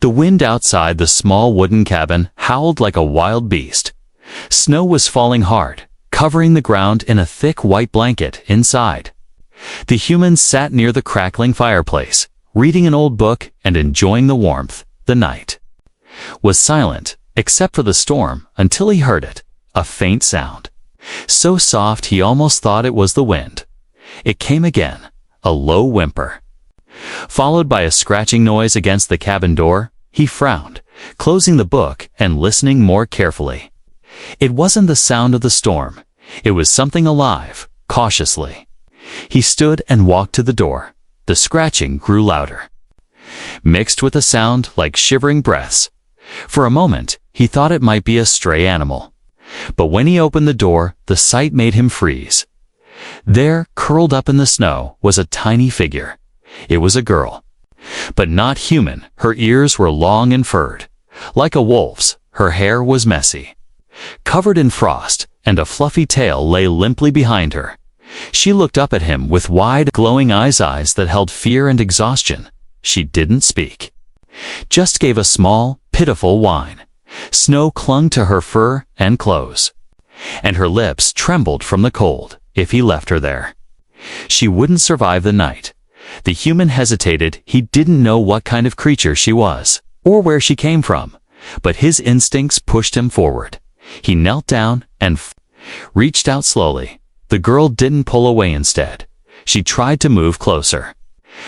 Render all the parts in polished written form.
The wind outside the small wooden cabin howled like a wild beast. Snow was falling hard, covering the ground in a thick white blanket inside. The humans sat near the crackling fireplace, reading an old book and enjoying the warmth. The night was silent, except for the storm, until he heard it, a faint sound. So soft he almost thought it was the wind. It came again, a low whimper, followed by a scratching noise against the cabin door. He frowned, closing the book and listening more carefully. It wasn't the sound of the storm. It was something alive, cautiously. He stood and walked to the door. The scratching grew louder, mixed with a sound like shivering breaths. For a moment, he thought it might be a stray animal. But when he opened the door, the sight made him freeze. There, curled up in the snow, was a tiny figure. It was a girl, but not human. Her ears were long and furred, like a wolf's. Her hair was messy, covered in frost, and a fluffy tail lay limply behind her. She looked up at him with wide, glowing eyes that held fear and exhaustion. She didn't speak, just gave a small, pitiful whine. Snow clung to her fur and clothes, and her lips trembled from the cold. If he left her there, she wouldn't survive the night. The human hesitated. He didn't know what kind of creature she was, or where she came from, but his instincts pushed him forward. He knelt down and reached out slowly. The girl didn't pull away. Instead, she tried to move closer.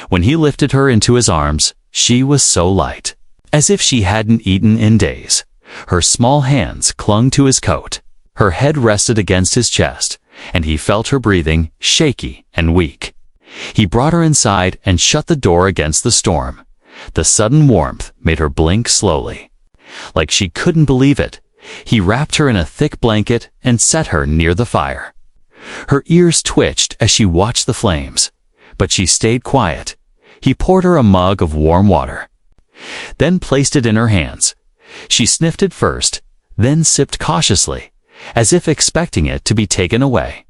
When he lifted her into his arms, she was so light, as if she hadn't eaten in days. Her small hands clung to his coat. Her head rested against his chest, and he felt her breathing, shaky and weak. He brought her inside and shut the door against the storm. The sudden warmth made her blink slowly, like she couldn't believe it. He wrapped her in a thick blanket and set her near the fire. Her ears twitched as she watched the flames, but she stayed quiet. He poured her a mug of warm water, then placed it in her hands. She sniffed it first, then sipped cautiously, as if expecting it to be taken away.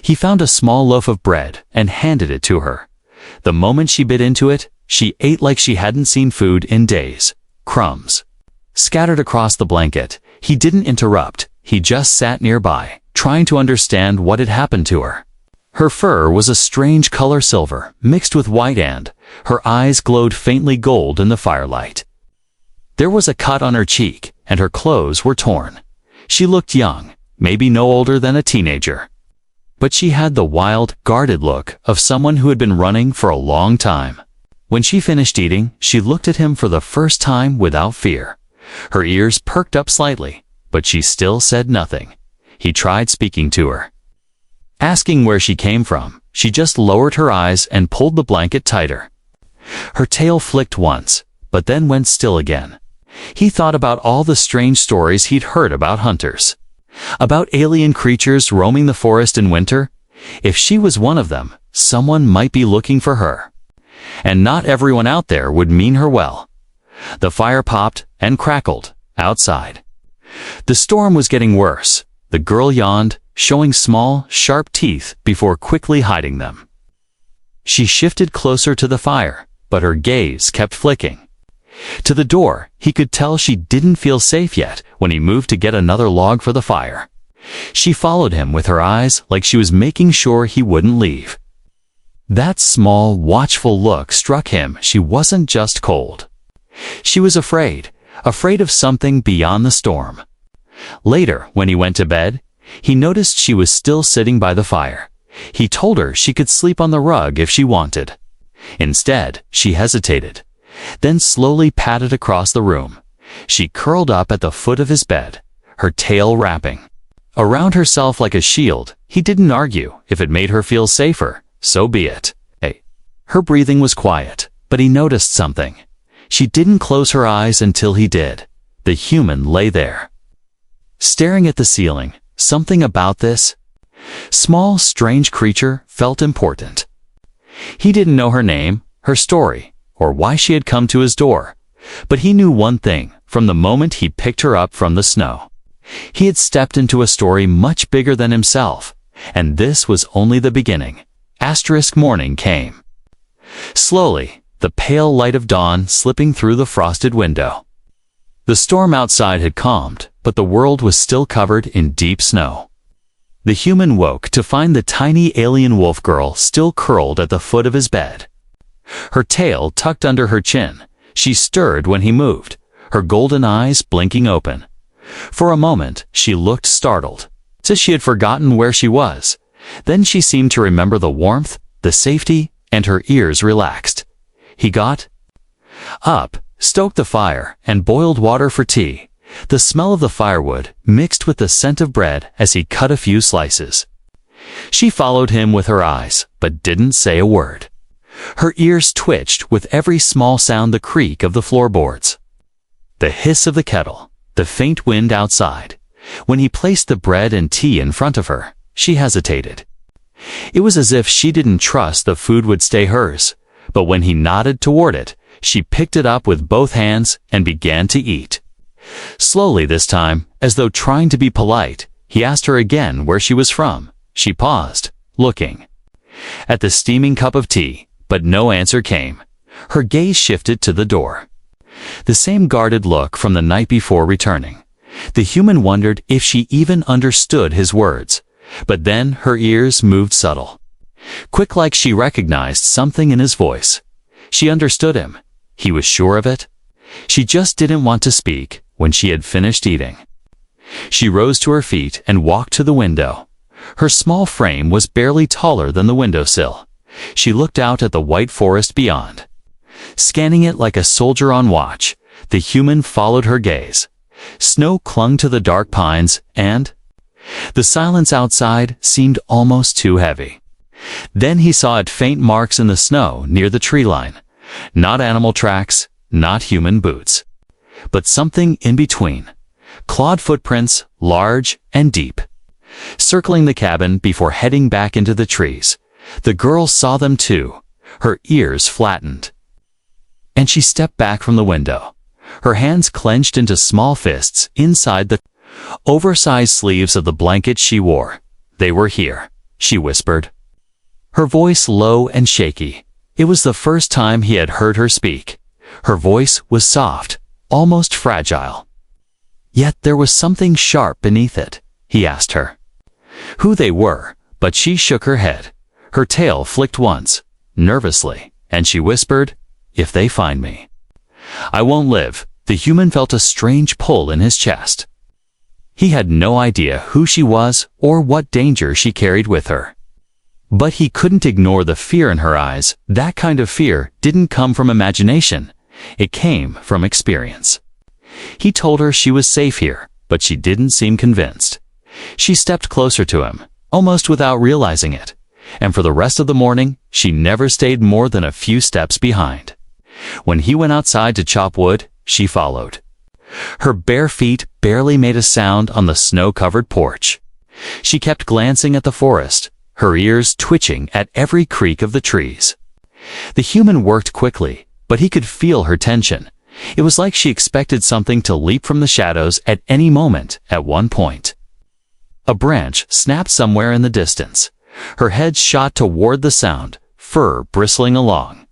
He found a small loaf of bread and handed it to her. The moment she bit into it, she ate like she hadn't seen food in days. Crumbs scattered across the blanket. He didn't interrupt. He just sat nearby, trying to understand what had happened to her. Her fur was a strange color, silver, mixed with white, and her eyes glowed faintly gold in the firelight. There was a cut on her cheek, and her clothes were torn. She looked young, maybe no older than a teenager. But she had the wild, guarded look of someone who had been running for a long time. When she finished eating, she looked at him for the first time without fear. Her ears perked up slightly, but she still said nothing. He tried speaking to her, asking where she came from. She just lowered her eyes and pulled the blanket tighter. Her tail flicked once, but then went still again. He thought about all the strange stories he'd heard about hunters, about alien creatures roaming the forest in winter. If she was one of them, someone might be looking for her. And not everyone out there would mean her well. The fire popped and crackled outside. The storm was getting worse. The girl yawned, showing small, sharp teeth before quickly hiding them. She shifted closer to the fire, but her gaze kept flicking to the door. He could tell she didn't feel safe yet when he moved to get another log for the fire. She followed him with her eyes like she was making sure he wouldn't leave. That small, watchful look struck him. She wasn't just cold. She was afraid of something beyond the storm. Later, when he went to bed, he noticed she was still sitting by the fire. He told her she could sleep on the rug if she wanted. Instead, she hesitated, then slowly padded across the room. She curled up at the foot of his bed, her tail wrapping around herself like a shield. He didn't argue. If it made her feel safer, so be it. Her breathing was quiet, but he noticed something. She didn't close her eyes until he did. The human lay there, staring at the ceiling. Something about this small, strange creature felt important. He didn't know her name, her story, or why she had come to his door. But he knew one thing from the moment he picked her up from the snow. He had stepped into a story much bigger than himself, and this was only the beginning. Morning came. Slowly, the pale light of dawn slipping through the frosted window. The storm outside had calmed, but the world was still covered in deep snow. The human woke to find the tiny alien Wolfgirl still curled at the foot of his bed. Her tail tucked under her chin, she stirred when he moved, her golden eyes blinking open. For a moment, she looked startled, as if she had forgotten where she was. Then she seemed to remember the warmth, the safety, and her ears relaxed. He got up, stoked the fire, and boiled water for tea. The smell of the firewood mixed with the scent of bread as he cut a few slices. She followed him with her eyes, but didn't say a word. Her ears twitched with every small sound, the creak of the floorboards, the hiss of the kettle, the faint wind outside. When he placed the bread and tea in front of her, she hesitated. It was as if she didn't trust the food would stay hers, but when he nodded toward it, she picked it up with both hands and began to eat. Slowly this time, as though trying to be polite, he asked her again where she was from. She paused, looking at the steaming cup of tea, but no answer came. Her gaze shifted to the door. The same guarded look from the night before returning. The human wondered if she even understood his words, but then her ears moved subtle. Quick, like she recognized something in his voice. She understood him. He was sure of it. She just didn't want to speak when she had finished eating. She rose to her feet and walked to the window. Her small frame was barely taller than the windowsill. She looked out at the white forest beyond. Scanning it like a soldier on watch, the human followed her gaze. Snow clung to the dark pines, and the silence outside seemed almost too heavy. Then he saw faint marks in the snow near the tree line. Not animal tracks, not human boots, but something in between. Clawed footprints, large and deep, circling the cabin before heading back into the trees. The girl saw them too. Her ears flattened, and she stepped back from the window. Her hands clenched into small fists inside the oversized sleeves of the blanket she wore. "They were here," she whispered, her voice low and shaky. It was the first time he had heard her speak. Her voice was soft, almost fragile. Yet there was something sharp beneath it. He asked her who they were, but she shook her head. Her tail flicked once, nervously, and she whispered, "If they find me, I won't live." The human felt a strange pull in his chest. He had no idea who she was or what danger she carried with her. But he couldn't ignore the fear in her eyes. That kind of fear didn't come from imagination. It came from experience. He told her she was safe here, but she didn't seem convinced. She stepped closer to him, almost without realizing it, and for the rest of the morning, she never stayed more than a few steps behind. When he went outside to chop wood, she followed. Her bare feet barely made a sound on the snow-covered porch. She kept glancing at the forest, her ears twitching at every creak of the trees. The human worked quickly, but he could feel her tension. It was like she expected something to leap from the shadows at any moment. At one point, a branch snapped somewhere in the distance. Her head shot toward the sound, fur bristling along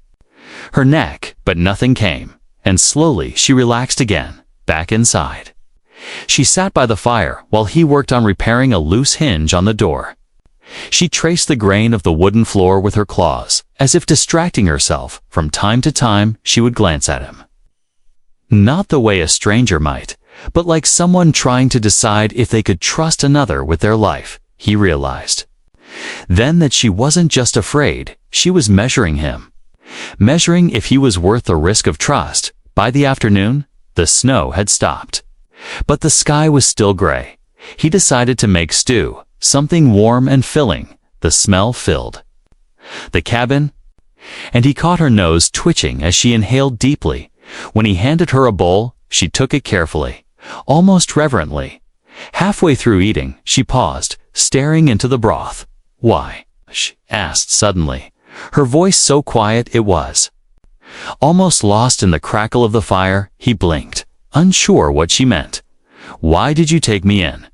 her neck, but nothing came, and slowly she relaxed again, back inside. She sat by the fire while he worked on repairing a loose hinge on the door. She traced the grain of the wooden floor with her claws, as if distracting herself. From time to time, she would glance at him. Not the way a stranger might, but like someone trying to decide if they could trust another with their life. He realized then that she wasn't just afraid, she was measuring him. Measuring if he was worth the risk of trust. By the afternoon, the snow had stopped, but the sky was still gray. He decided to make stew, something warm and filling. The smell filled the cabin, and he caught her nose twitching as she inhaled deeply. When he handed her a bowl, she took it carefully, almost reverently. Halfway through eating, she paused, staring into the broth. "Why?" she asked suddenly, her voice so quiet it was almost lost in the crackle of the fire. He blinked, unsure what she meant. "Why did you take me in?"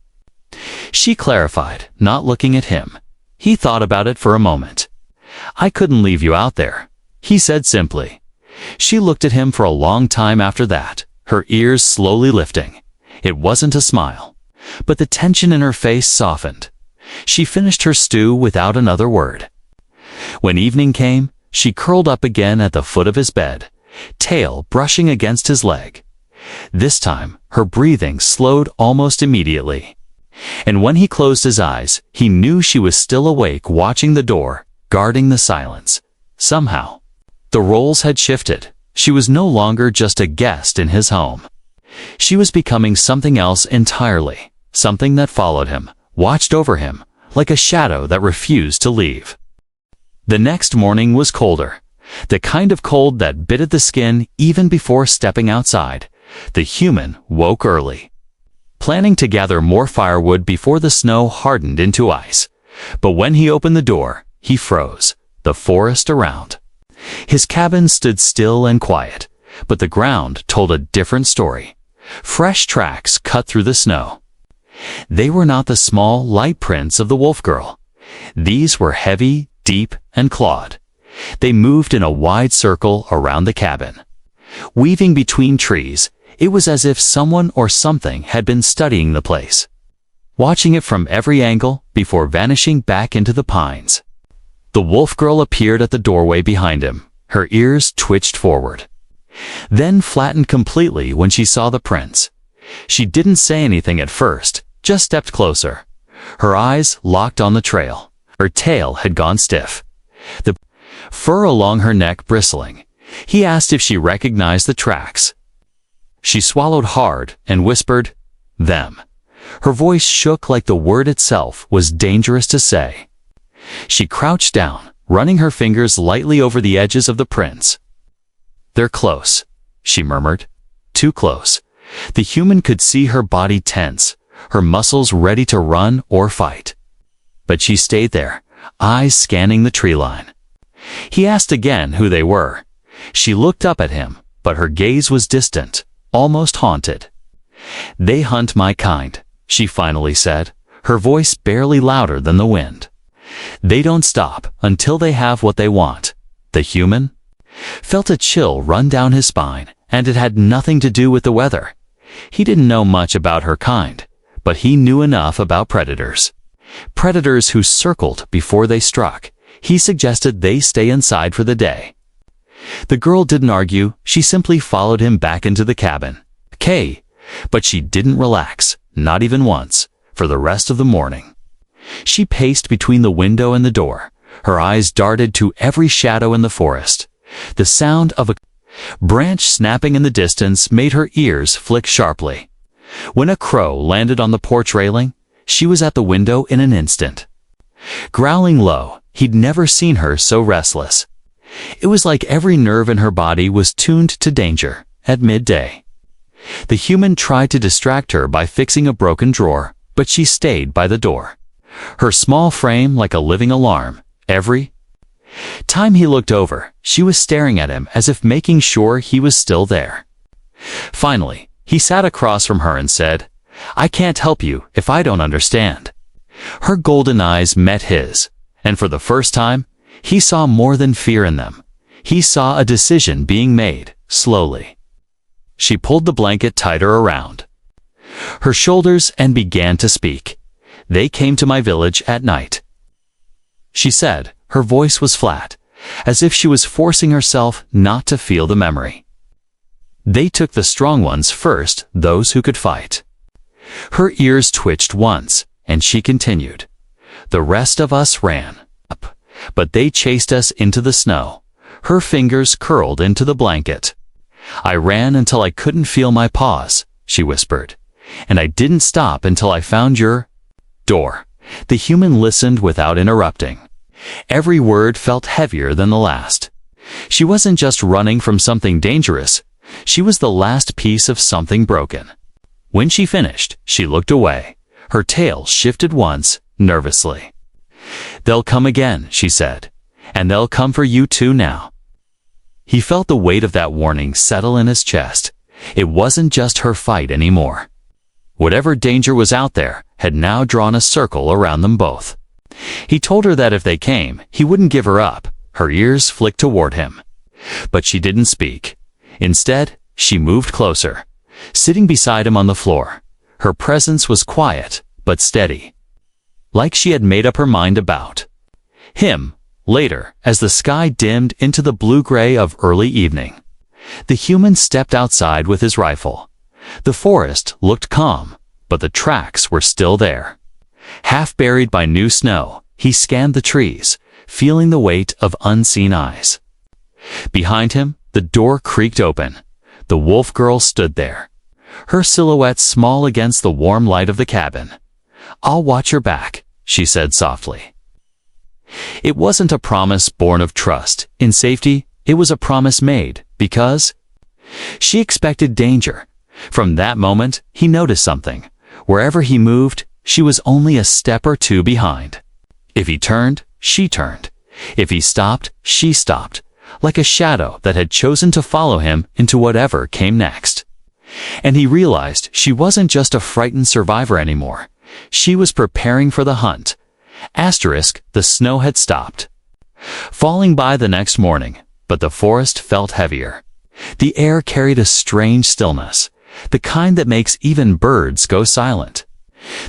She clarified, not looking at him. He thought about it for a moment. "I couldn't leave you out there," he said simply. She looked at him for a long time after that, her ears slowly lifting. It wasn't a smile, but the tension in her face softened. She finished her stew without another word. When evening came, she curled up again at the foot of his bed, tail brushing against his leg. This time, her breathing slowed almost immediately. And when he closed his eyes, he knew she was still awake, watching the door, guarding the silence. Somehow, the roles had shifted. She was no longer just a guest in his home. She was becoming something else entirely, something that followed him, watched over him, like a shadow that refused to leave. The next morning was colder, the kind of cold that bit at the skin even before stepping outside. The human woke early, planning to gather more firewood before the snow hardened into ice. But when he opened the door, he froze, the forest around. His cabin stood still and quiet, but the ground told a different story. Fresh tracks cut through the snow. They were not the small, light prints of the Wolfgirl. These were heavy, deep, and clawed. They moved in a wide circle around the cabin. Weaving between trees, it was as if someone or something had been studying the place, watching it from every angle before vanishing back into the pines. The Wolfgirl appeared at the doorway behind him. Her ears twitched forward, then flattened completely when she saw the prints. She didn't say anything at first, just stepped closer. Her eyes locked on the trail. Her tail had gone stiff, the fur along her neck bristling. He asked if she recognized the tracks. She swallowed hard and whispered, "Them." Her voice shook like the word itself was dangerous to say. She crouched down, running her fingers lightly over the edges of the prints. "They're close," she murmured. "Too close." The human could see her body tense, her muscles ready to run or fight. But she stayed there, eyes scanning the tree line. He asked again who they were. She looked up at him, but her gaze was distant, almost haunted. "They hunt my kind," she finally said, her voice barely louder than the wind. "They don't stop until they have what they want." The human felt a chill run down his spine, and it had nothing to do with the weather. He didn't know much about her kind, but he knew enough about predators. Predators who circled before they struck. He suggested they stay inside for the day. The girl didn't argue, she simply followed him back into the cabin. "Okay," but she didn't relax, not even once, for the rest of the morning. She paced between the window and the door. Her eyes darted to every shadow in the forest. The sound of a branch snapping in the distance made her ears flick sharply. When a crow landed on the porch railing, she was at the window in an instant. Growling low, he'd never seen her so restless. It was like every nerve in her body was tuned to danger at midday. The human tried to distract her by fixing a broken drawer, but she stayed by the door, her small frame like a living alarm. Every time he looked over, she was staring at him as if making sure he was still there. Finally, he sat across from her and said, "I can't help you if I don't understand." Her golden eyes met his, and for the first time, he saw more than fear in them. He saw a decision being made, slowly. She pulled the blanket tighter around her shoulders and began to speak. "They came to my village at night," she said. Her voice was flat, as if she was forcing herself not to feel the memory. "They took the strong ones first, those who could fight." Her ears twitched once, and she continued. "The rest of us ran up, but they chased us into the snow." Her fingers curled into the blanket. "I ran until I couldn't feel my paws," she whispered, "and I didn't stop until I found your door." The human listened without interrupting. Every word felt heavier than the last. She wasn't just running from something dangerous, she was the last piece of something broken. When she finished, she looked away. Her tail shifted once, nervously. "They'll come again," she said, "and they'll come for you too now." He felt the weight of that warning settle in his chest. It wasn't just her fight anymore. Whatever danger was out there had now drawn a circle around them both. He told her that if they came, he wouldn't give her up. Her ears flicked toward him. But she didn't speak. Instead, she moved closer, sitting beside him on the floor. Her presence was quiet, but steady, like she had made up her mind about him. Later, as the sky dimmed into the blue-gray of early evening, the human stepped outside with his rifle. The forest looked calm, but the tracks were still there. Half buried by new snow, he scanned the trees, feeling the weight of unseen eyes. Behind him, the door creaked open. The Wolfgirl stood there, her silhouette small against the warm light of the cabin. "I'll watch your back," she said softly. It wasn't a promise born of trust in safety, it was a promise made because she expected danger. From that moment, he noticed something. Wherever he moved, she was only a step or two behind. If he turned, she turned. If he stopped, she stopped, like a shadow that had chosen to follow him into whatever came next. And he realized she wasn't just a frightened survivor anymore. She was preparing for the hunt. The snow had stopped falling by the next morning, but the forest felt heavier. The air carried a strange stillness, the kind that makes even birds go silent.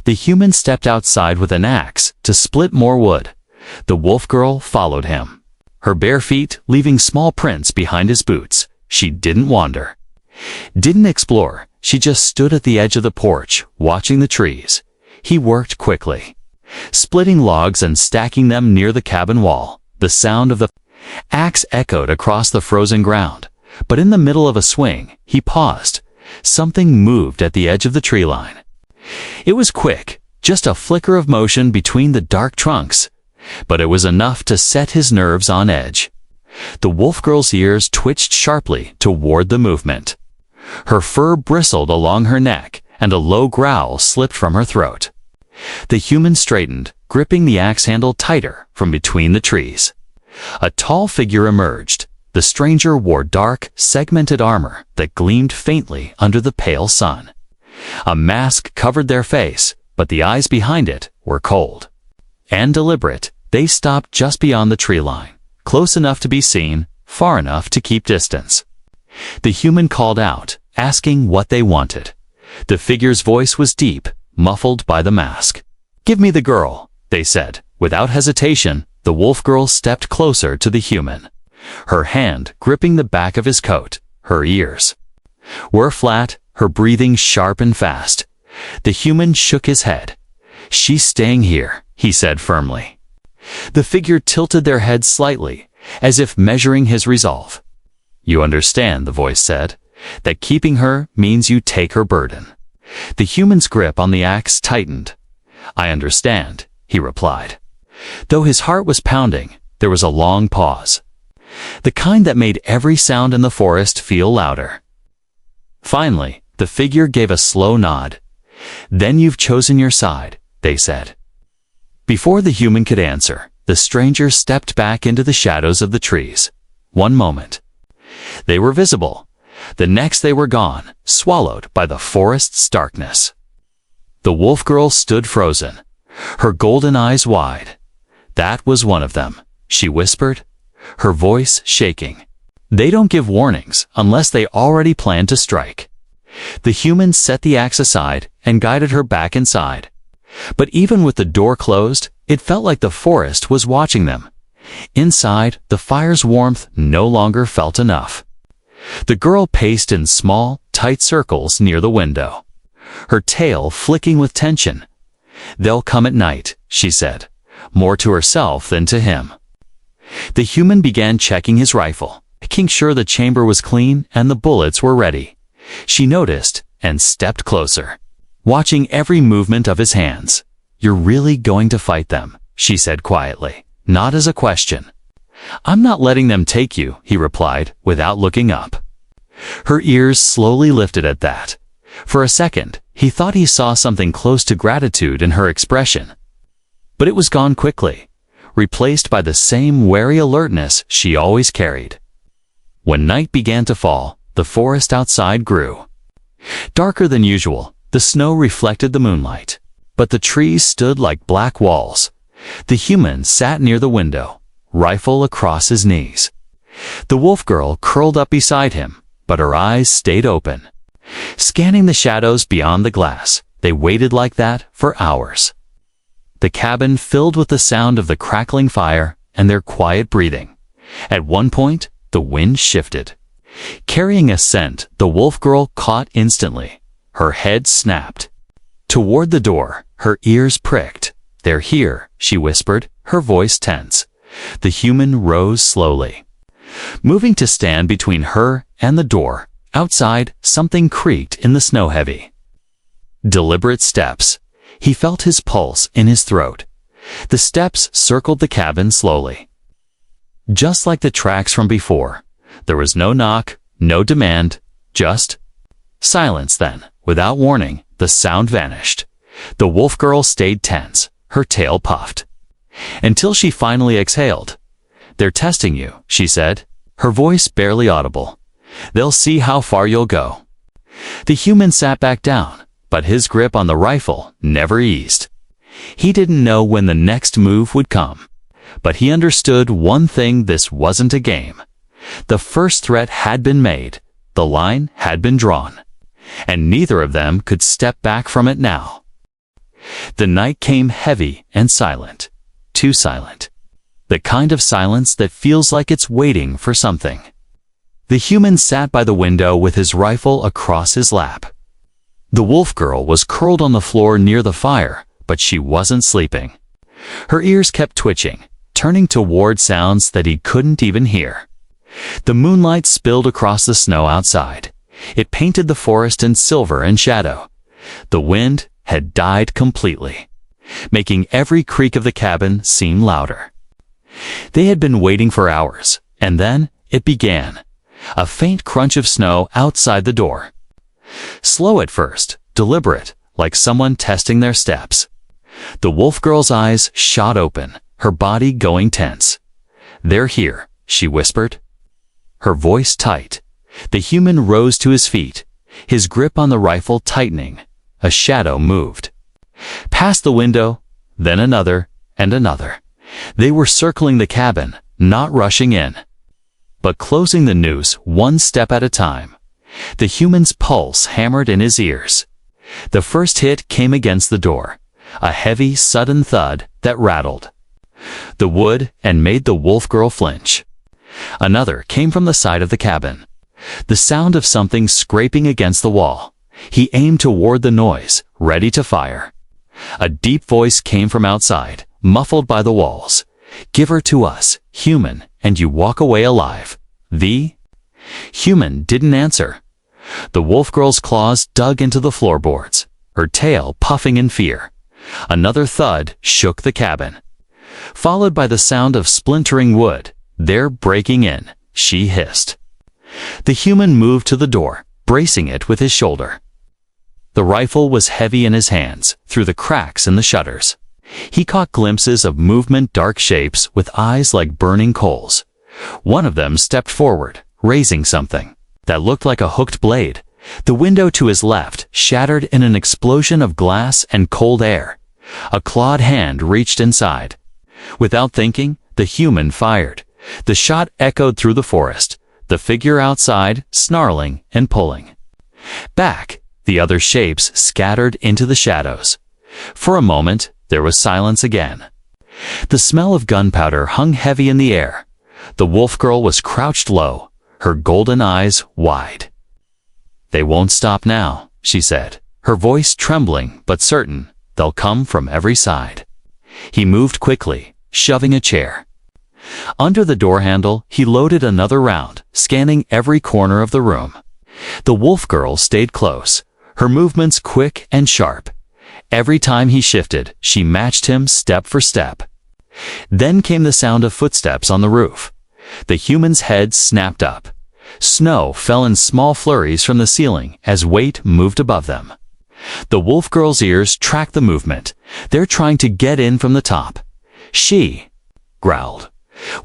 The human stepped outside with an axe to split more wood. The Wolfgirl followed him, her bare feet leaving small prints behind his boots. She didn't wander, didn't explore. She just stood at the edge of the porch, watching the trees. He worked quickly, splitting logs and stacking them near the cabin wall. The sound of the axe echoed across the frozen ground, but in the middle of a swing, he paused. Something moved at the edge of the tree line. It was quick, just a flicker of motion between the dark trunks, but it was enough to set his nerves on edge. The Wolfgirl's ears twitched sharply toward the movement. Her fur bristled along her neck, and a low growl slipped from her throat. The human straightened, gripping the axe handle tighter from between the trees. A tall figure emerged. The stranger wore dark, segmented armor that gleamed faintly under the pale sun. A mask covered their face, but the eyes behind it were cold and deliberate. They stopped just beyond the tree line, close enough to be seen, far enough to keep distance. The human called out, asking what they wanted. The figure's voice was deep, muffled by the mask. "Give me the girl," they said. Without hesitation, the Wolfgirl stepped closer to the human, her hand gripping the back of his coat. Her ears were flat, her breathing sharp and fast. The human shook his head. "She's staying here," he said firmly. The figure tilted their head slightly, as if measuring his resolve. "You understand," the voice said, "that keeping her means you take her burden." The human's grip on the axe tightened. "I understand," he replied. Though his heart was pounding, there was a long pause, the kind that made every sound in the forest feel louder. Finally, the figure gave a slow nod. "Then you've chosen your side," they said. Before the human could answer, the stranger stepped back into the shadows of the trees. One moment, they were visible. The next they were gone, swallowed by the forest's darkness. The Wolfgirl stood frozen, her golden eyes wide. "That was one of them," she whispered, her voice shaking. "They don't give warnings unless they already plan to strike." The human set the axe aside and guided her back inside. But even with the door closed, it felt like the forest was watching them. Inside, the fire's warmth no longer felt enough. The girl paced in small, tight circles near the window, her tail flicking with tension. "They'll come at night," she said, more to herself than to him. The human began checking his rifle, making sure the chamber was clean and the bullets were ready. She noticed and stepped closer, watching every movement of his hands. "You're really going to fight them," she said quietly, not as a question. "I'm not letting them take you," he replied, without looking up. Her ears slowly lifted at that. For a second, he thought he saw something close to gratitude in her expression. But it was gone quickly, replaced by the same wary alertness she always carried. When night began to fall, the forest outside grew darker than usual. The snow reflected the moonlight, but the trees stood like black walls. The human sat near the window, rifle across his knees. The wolf girl curled up beside him, but her eyes stayed open. Scanning the shadows beyond the glass, they waited like that for hours. The cabin filled with the sound of the crackling fire and their quiet breathing. At one point, the wind shifted. Carrying a scent the wolf girl caught instantly. Her head snapped. Toward the door, her ears pricked. "They're here," she whispered, her voice tense. The human rose slowly. Moving to stand between her and the door, outside, something creaked in the snow heavy. Deliberate steps. He felt his pulse in his throat. The steps circled the cabin slowly. Just like the tracks from before, there was no knock, no demand, just silence. Then, without warning, the sound vanished. The wolf girl stayed tense, her tail puffed, until she finally exhaled. "They're testing you," she said, her voice barely audible. "They'll see how far you'll go." The human sat back down, but his grip on the rifle never eased. He didn't know when the next move would come, but he understood one thing: this wasn't a game. The first threat had been made, the line had been drawn, and neither of them could step back from it now. The night came heavy and silent, too silent. The kind of silence that feels like it's waiting for something. The human sat by the window with his rifle across his lap. The wolf girl was curled on the floor near the fire, but she wasn't sleeping. Her ears kept twitching, turning toward sounds that he couldn't even hear. The moonlight spilled across the snow outside. It painted the forest in silver and shadow. The wind had died completely, making every creak of the cabin seem louder. They had been waiting for hours, and then it began. A faint crunch of snow outside the door. Slow at first, deliberate, like someone testing their steps. The wolf girl's eyes shot open, her body going tense. "They're here," she whispered, her voice tight. The human rose to his feet, his grip on the rifle tightening. A shadow moved. Past the window, then another, and another. They were circling the cabin, not rushing in, but closing the noose one step at a time. The human's pulse hammered in his ears. The first hit came against the door, a heavy, sudden thud that rattled the wood and made the wolf girl flinch. Another came from the side of the cabin, the sound of something scraping against the wall. He aimed toward the noise, ready to fire. A deep voice came from outside, muffled by the walls. "Give her to us, human, and you walk away alive." The human didn't answer. The wolf girl's claws dug into the floorboards, her tail puffing in fear. Another thud shook the cabin, followed by the sound of splintering wood. "They're breaking in," she hissed. The human moved to the door, bracing it with his shoulder. The rifle was heavy in his hands, through the cracks in the shutters. He caught glimpses of movement, dark shapes with eyes like burning coals. One of them stepped forward, raising something that looked like a hooked blade. The window to his left shattered in an explosion of glass and cold air. A clawed hand reached inside. Without thinking, the human fired. The shot echoed through the forest, the figure outside snarling and pulling back. The other shapes scattered into the shadows. For a moment, there was silence again. The smell of gunpowder hung heavy in the air. The wolf girl was crouched low, her golden eyes wide. "They won't stop now," she said, her voice trembling but certain. "They'll come from every side." He moved quickly, shoving a chair. Under the door handle, he loaded another round, scanning every corner of the room. The wolf girl stayed close, her movements quick and sharp. Every time he shifted, she matched him step for step. Then came the sound of footsteps on the roof. The human's head snapped up. Snow fell in small flurries from the ceiling as weight moved above them. The wolf girl's ears tracked the movement. "They're trying to get in from the top," she growled.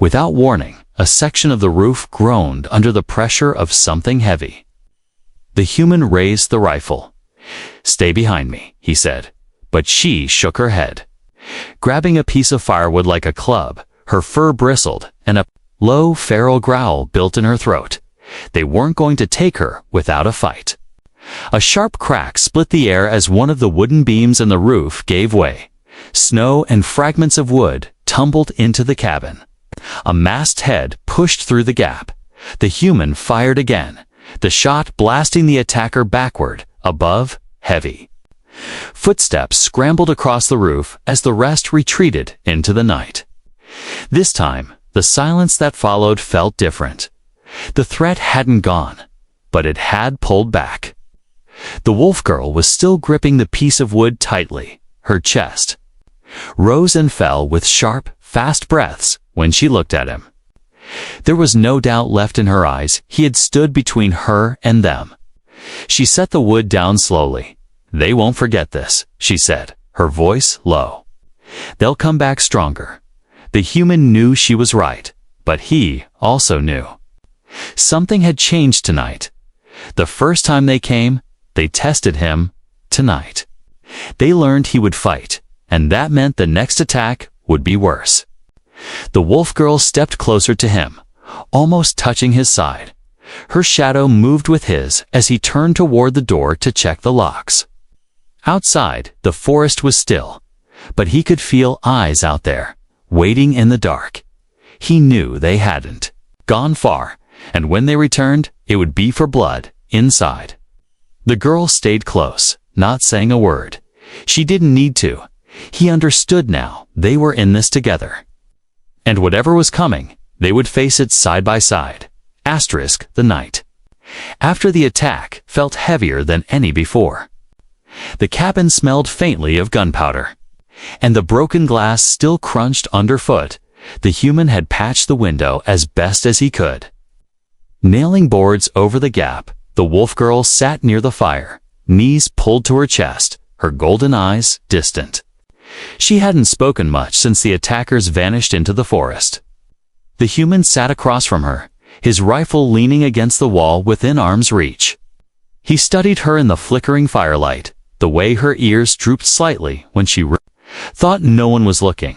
Without warning, a section of the roof groaned under the pressure of something heavy. The human raised the rifle. "Stay behind me," he said, but she shook her head. Grabbing a piece of firewood like a club, her fur bristled, and a low, feral growl built in her throat. They weren't going to take her without a fight. A sharp crack split the air as one of the wooden beams in the roof gave way. Snow and fragments of wood tumbled into the cabin. A masked head pushed through the gap. The human fired again, the shot blasting the attacker backward, above, heavy. Footsteps scrambled across the roof as the rest retreated into the night. This time, the silence that followed felt different. The threat hadn't gone, but it had pulled back. The Wolfgirl was still gripping the piece of wood tightly, her chest rose and fell with sharp, fast breaths when she looked at him. There was no doubt left in her eyes. He had stood between her and them. She set the wood down slowly. "They won't forget this," she said, her voice low. "They'll come back stronger." The human knew she was right, but he also knew. Something had changed tonight. The first time they came, they tested him. Tonight, they learned he would fight, and that meant the next attack would be worse. The Wolfgirl stepped closer to him, almost touching his side. Her shadow moved with his as he turned toward the door to check the locks. Outside, the forest was still, but he could feel eyes out there, waiting in the dark. He knew they hadn't gone far, and when they returned, it would be for blood inside. The girl stayed close, not saying a word. She didn't need to. He understood now. They were in this together. And whatever was coming, they would face it side by side. Asterisk the night. After the attack felt heavier than any before. The cabin smelled faintly of gunpowder, and the broken glass still crunched underfoot. The human had patched the window as best as he could. Nailing boards over the gap, the Wolfgirl sat near the fire, knees pulled to her chest, her golden eyes distant. She hadn't spoken much since the attackers vanished into the forest. The human sat across from her, his rifle leaning against the wall within arm's reach. He studied her in the flickering firelight, the way her ears drooped slightly when she thought no one was looking.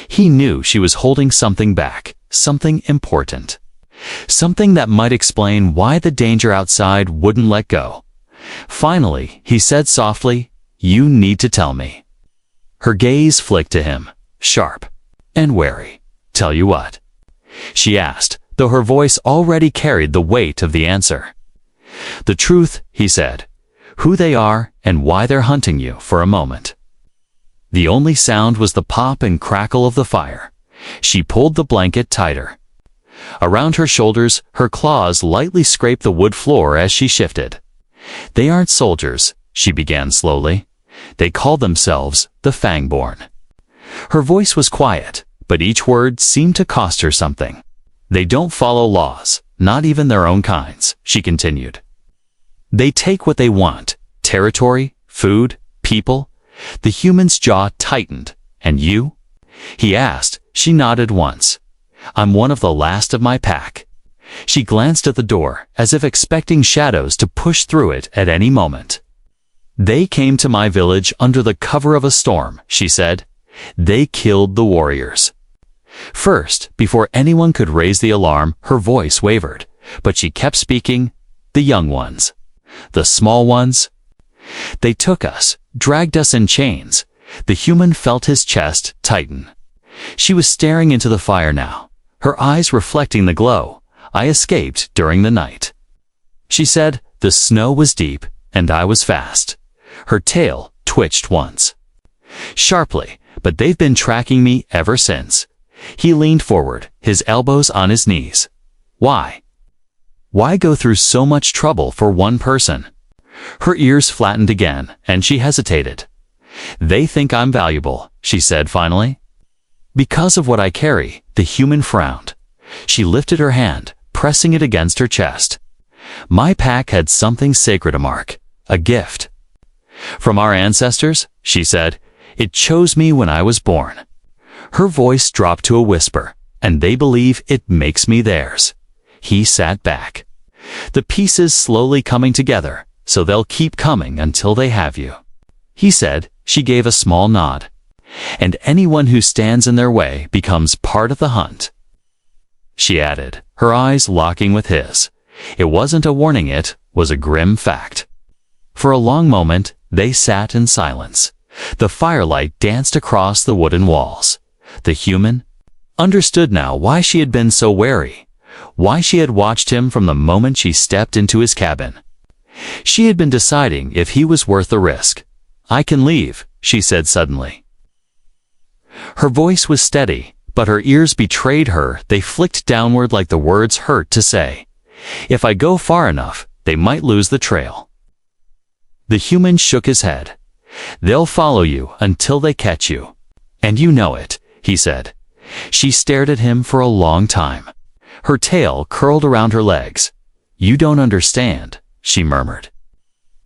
He knew she was holding something back, something important. Something that might explain why the danger outside wouldn't let go. Finally, he said softly, "You need to tell me." Her gaze flicked to him, sharp and wary. "Tell you what?" she asked, though her voice already carried the weight of the answer. "The truth," he said. "Who they are and why they're hunting you." For a moment, the only sound was the pop and crackle of the fire. She pulled the blanket tighter. Around her shoulders, her claws lightly scraped the wood floor as she shifted. "They aren't soldiers," she began slowly. "They call themselves the Fangborn." Her voice was quiet, but each word seemed to cost her something. "They don't follow laws, not even their own kinds," she continued. "They take what they want, territory, food, people." The human's jaw tightened. "And you?" he asked. She nodded once. "I'm one of the last of my pack." She glanced at the door, as if expecting shadows to push through it at any moment. "They came to my village under the cover of a storm," she said. "They killed the warriors." First, before anyone could raise the alarm, her voice wavered, but she kept speaking. "The young ones. The small ones. They took us, dragged us in chains." The human felt his chest tighten. She was staring into the fire now, her eyes reflecting the glow. "I escaped during the night," she said. "The snow was deep, and I was fast." Her tail twitched once, sharply, "but they've been tracking me ever since." He leaned forward, his elbows on his knees. "Why? Why go through so much trouble for one person?" Her ears flattened again, and she hesitated. "They think I'm valuable," she said finally. "Because of what I carry." The human frowned. She lifted her hand, pressing it against her chest. "My pack had something sacred to mark, a gift. From our ancestors," she said. "It chose me when I was born." Her voice dropped to a whisper. "And they believe it makes me theirs." He sat back. "The pieces slowly coming together, so they'll keep coming until they have you," he said. She gave a small nod. "And anyone who stands in their way becomes part of the hunt." she added, her eyes locking with his. It wasn't a warning, it was a grim fact. For a long moment, they sat in silence. The firelight danced across the wooden walls. The human understood now why she had been so wary, why she had watched him from the moment she stepped into his cabin. She had been deciding if he was worth the risk. "I can leave," she said suddenly. Her voice was steady, but her ears betrayed her. They flicked downward like the words hurt to say. "If I go far enough, they might lose the trail." The human shook his head. "They'll follow you until they catch you. And you know it," he said. She stared at him for a long time. Her tail curled around her legs. "You don't understand," she murmured.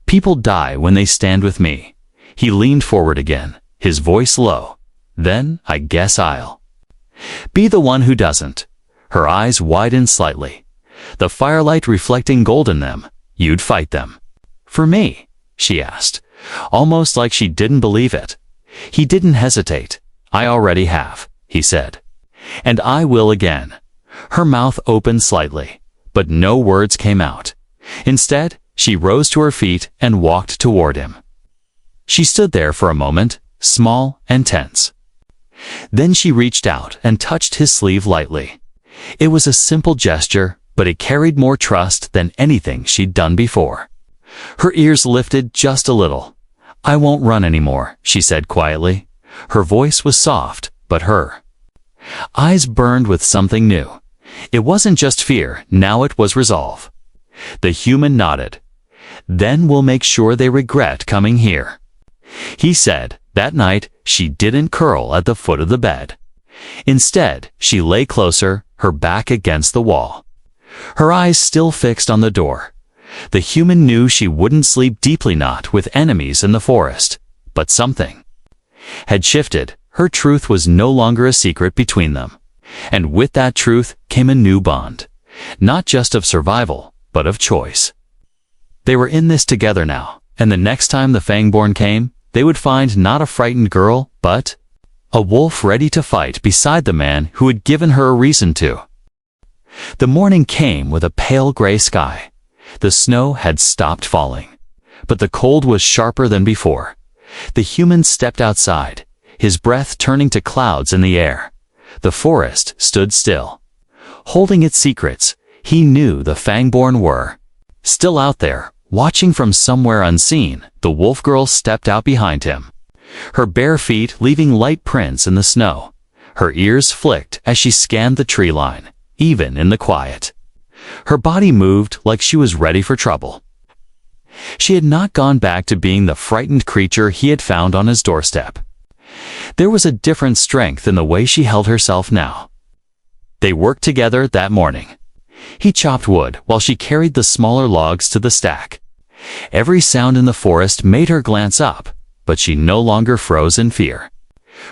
"People die when they stand with me." He leaned forward again, his voice low. "Then I guess I'll be the one who doesn't." Her eyes widened slightly, the firelight reflecting gold in them. "You'd fight them." "For me?" she asked, almost like she didn't believe it. He didn't hesitate. "I already have," he said. "And I will again." Her mouth opened slightly, but no words came out. Instead, she rose to her feet and walked toward him. She stood there for a moment, small and tense. Then she reached out and touched his sleeve lightly. It was a simple gesture, but it carried more trust than anything she'd done before. Her ears lifted just a little. "I won't run anymore," she said quietly. Her voice was soft, but her eyes burned with something new. It wasn't just fear, now it was resolve. The human nodded. "Then we'll make sure they regret coming here," he said. That night, she didn't curl at the foot of the bed. Instead, she lay closer, her back against the wall, her eyes still fixed on the door. The human knew she wouldn't sleep deeply, not with enemies in the forest. But something had shifted. Her truth was no longer a secret between them. And with that truth came a new bond, not just of survival, but of choice. They were in this together now, and the next time the Fangborn came, they would find not a frightened girl, but a wolf ready to fight beside the man who had given her a reason to. The morning came with a pale gray sky. The snow had stopped falling, but the cold was sharper than before. The human stepped outside, his breath turning to clouds in the air. The forest stood still. Holding its secrets, he knew the Fangborn were still out there, watching from somewhere unseen. The Wolfgirl stepped out behind him, her bare feet leaving light prints in the snow. Her ears flicked as she scanned the tree line, even in the quiet. Her body moved like she was ready for trouble. She had not gone back to being the frightened creature he had found on his doorstep. There was a different strength in the way she held herself now. They worked together that morning. He chopped wood while she carried the smaller logs to the stack. Every sound in the forest made her glance up, but she no longer froze in fear.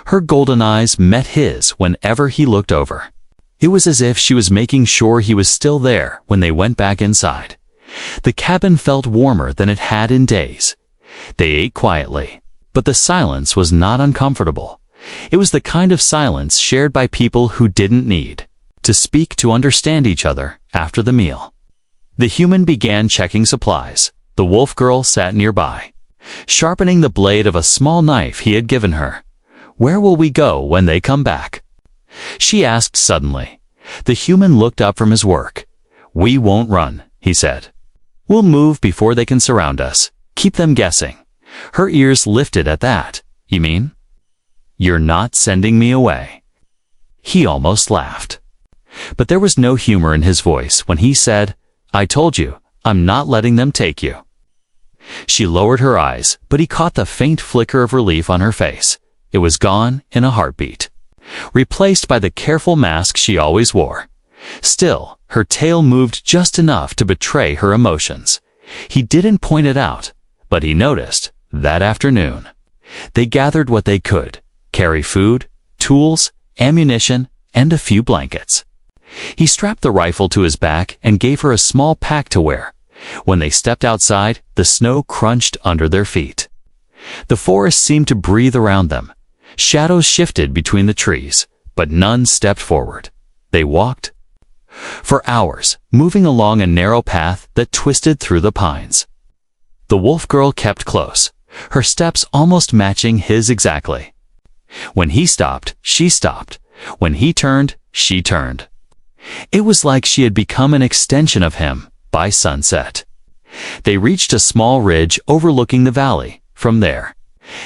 Her golden eyes met his whenever he looked over. It was as if she was making sure he was still there when they went back inside. The cabin felt warmer than it had in days. They ate quietly, but the silence was not uncomfortable. It was the kind of silence shared by people who didn't need to speak to understand each other. After the meal, the human began checking supplies. The Wolfgirl sat nearby, sharpening the blade of a small knife he had given her. "Where will we go when they come back?" she asked suddenly. The human looked up from his work. "We won't run," he said. "We'll move before they can surround us. Keep them guessing." Her ears lifted at that. "You mean? You're not sending me away?" He almost laughed. But there was no humor in his voice when he said, "I told you, I'm not letting them take you." She lowered her eyes, but he caught the faint flicker of relief on her face. It was gone in a heartbeat, replaced by the careful mask she always wore. Still, her tail moved just enough to betray her emotions. He didn't point it out, but he noticed. That afternoon, they gathered what they could: carry food, tools, ammunition, and a few blankets. He strapped the rifle to his back and gave her a small pack to wear. When they stepped outside, the snow crunched under their feet. The forest seemed to breathe around them. Shadows shifted between the trees, but none stepped forward. They walked For hours, moving along a narrow path that twisted through the pines. The wolf girl kept close, her steps almost matching his exactly. When he stopped, she stopped. When he turned, she turned. It was like she had become an extension of him by sunset. They reached a small ridge overlooking the valley. From there,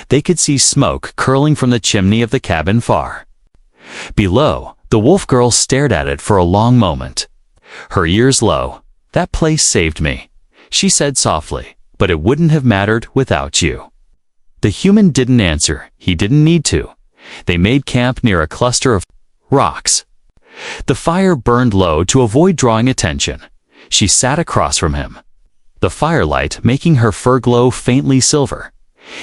they could see smoke curling from the chimney of the cabin far. Below, the wolf girl stared at it for a long moment. Her ears low. "That place saved me," she said softly, "but it wouldn't have mattered without you." The human didn't answer. He didn't need to. They made camp near a cluster of rocks. The fire burned low to avoid drawing attention. She sat across from him, the firelight making her fur glow faintly silver.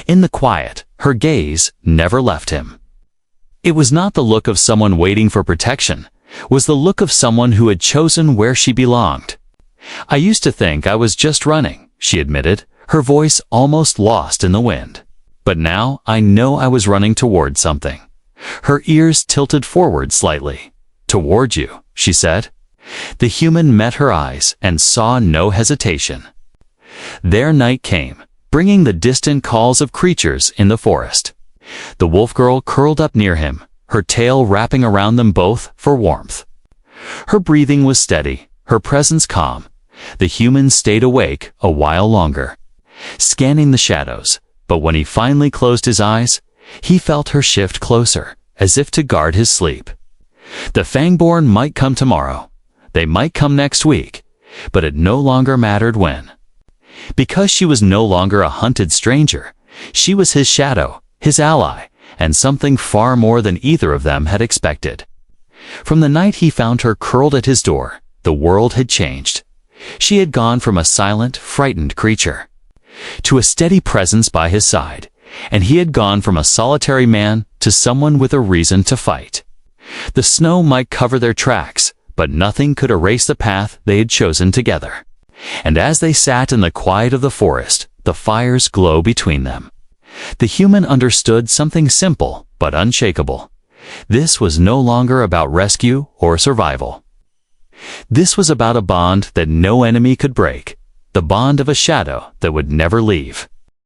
In the quiet, her gaze never left him. It was not the look of someone waiting for protection. It was the look of someone who had chosen where she belonged. "I used to think I was just running," she admitted, her voice almost lost in the wind. "But now I know I was running toward something." Her ears tilted forward slightly. "Toward you," she said. The human met her eyes and saw no hesitation. Their night came, bringing the distant calls of creatures in the forest. The wolf girl curled up near him, her tail wrapping around them both for warmth. Her breathing was steady, her presence calm. The human stayed awake a while longer, scanning the shadows, but when he finally closed his eyes, he felt her shift closer, as if to guard his sleep. The Fangborn might come tomorrow. They might come next week, but it no longer mattered when. Because she was no longer a hunted stranger, she was his shadow, his ally, and something far more than either of them had expected. From the night he found her curled at his door, the world had changed. She had gone from a silent, frightened creature to a steady presence by his side, and he had gone from a solitary man to someone with a reason to fight. The snow might cover their tracks, but nothing could erase the path they had chosen together. And as they sat in the quiet of the forest, the fire's glow between them, the human understood something simple but unshakable. This was no longer about rescue or survival. This was about a bond that no enemy could break, the bond of a shadow that would never leave.